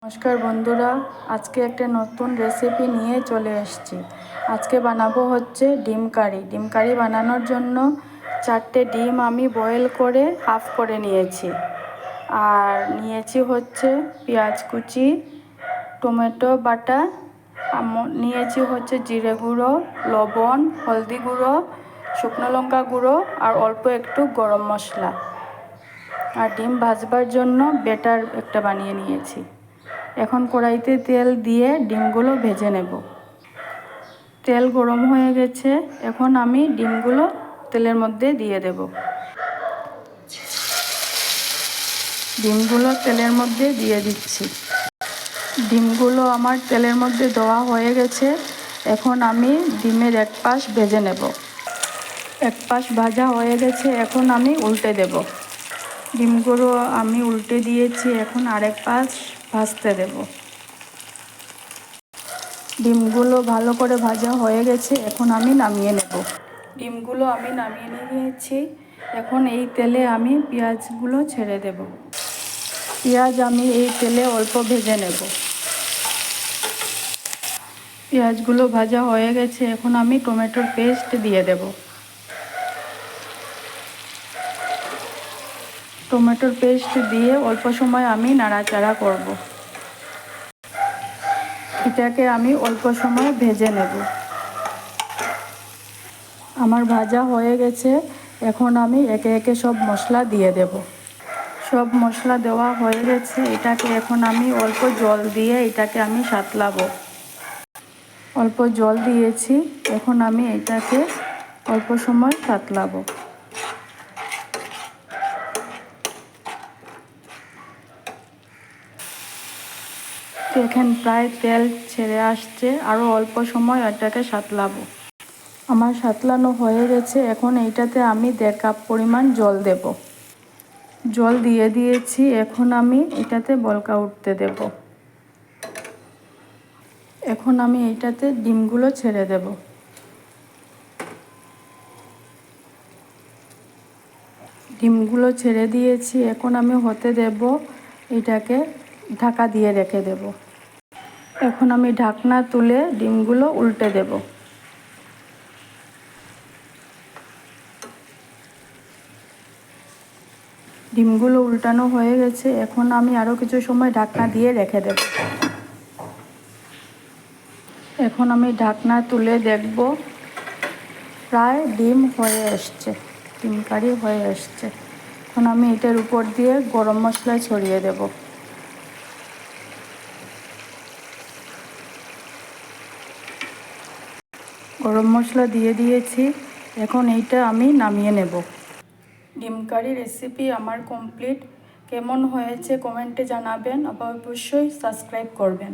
নমস্কার বন্ধুরা, আজকে একটা নতুন রেসিপি নিয়ে চলে এসেছি। আজকে বানাবো হচ্ছে ডিম কারি। ডিম কারি বানানোর জন্য 4টে ডিম আমি বয়েল করে হাফ করে নিয়েছি। আর নিয়েছি হচ্ছে পেঁয়াজ কুচি, টমেটো বাটা, নিয়েছি হচ্ছে জিরে গুঁড়ো, লবণ, হলদি গুঁড়ো, শুকনো লঙ্কা গুঁড়ো আর অল্প একটু গরম মশলা। আর ডিম ভাজবার জন্য ব্যাটার একটা বানিয়ে নিয়েছি। এখন কড়াইতে তেল দিয়ে ডিমগুলো ভেজে নেব। তেল গরম হয়ে গেছে, এখন আমি ডিমগুলো তেলের মধ্যে দিয়ে দেব। ডিমগুলো তেলের মধ্যে দিয়ে দিচ্ছি। ডিমগুলো আমার তেলের মধ্যে দেওয়া হয়ে গেছে। এখন আমি ডিমের এক পাশ ভেজে নেব। এক পাশ ভাজা হয়ে গেছে, এখন আমি উল্টে দেব। ডিমগুলো আমি উল্টে দিয়েছি, এখন আরেক পাশ ভাজতে দেব। ডিমগুলো ভালো করে ভাজা হয়ে গেছে, এখন আমি নামিয়ে নেব। ডিমগুলো আমি নামিয়ে নিয়েছি। এখন এই তেলে আমি পেঁয়াজগুলো ছেড়ে দেব। পেঁয়াজ আমি এই তেলে অল্প ভেজে নেব। পেঁয়াজগুলো ভাজা হয়ে গেছে, এখন আমি টমেটোর পেস্ট দিয়ে দেব। টমেটোর পেস্ট দিয়ে অল্প সময় আমি নাড়াচাড়া করব। এটাকে আমি অল্প সময় ভেজে নেব। আমার ভাজা হয়ে গেছে, এখন আমি একে একে সব মশলা দিয়ে দেব। সব মশলা দেওয়া হয়ে গেছে, এটাকে এখন আমি অল্প জল দিয়ে এটাকে আমি সাঁতলাবো। অল্প জল দিয়েছি, এখন আমি এটাকে অল্প সময় সাঁতলাবো। এখানে প্রায় তেল ছেড়ে আসছে, আরও অল্প সময় এটাকে সাঁতলাবো। আমার সাঁতলানো হয়ে গেছে, এখন এইটাতে আমি 1.5 কাপ পরিমাণ জল দেব। জল দিয়ে দিয়েছি, এখন আমি এটাতে বলকা উঠতে দেব। এখন আমি এইটাতে ডিমগুলো ছেড়ে দেব। ডিমগুলো ছেড়ে দিয়েছি, এখন আমি হতে দেব। এটাকে ঢাকা দিয়ে রেখে দেব। এখন আমি ঢাকনা তুলে ডিমগুলো উল্টে দেব। ডিমগুলো উল্টানো হয়ে গেছে, এখন আমি আরও কিছু সময় ঢাকনা দিয়ে রেখে দেব। এখন আমি ঢাকনা তুলে দেখব, প্রায় ডিম হয়ে আসছে, ডিম কারি হয়ে আসছে। এখন আমি এটার উপর দিয়ে গরম মশলা ছড়িয়ে দেব। গরম মশলা দিয়ে দিয়েছি, এখন এইটা আমি নামিয়ে নেব। ডিম কারি রেসিপি আমার কমপ্লিট। কেমন হয়েছে কমেন্টে জানাবেন, আবার অবশ্যই সাবস্ক্রাইব করবেন।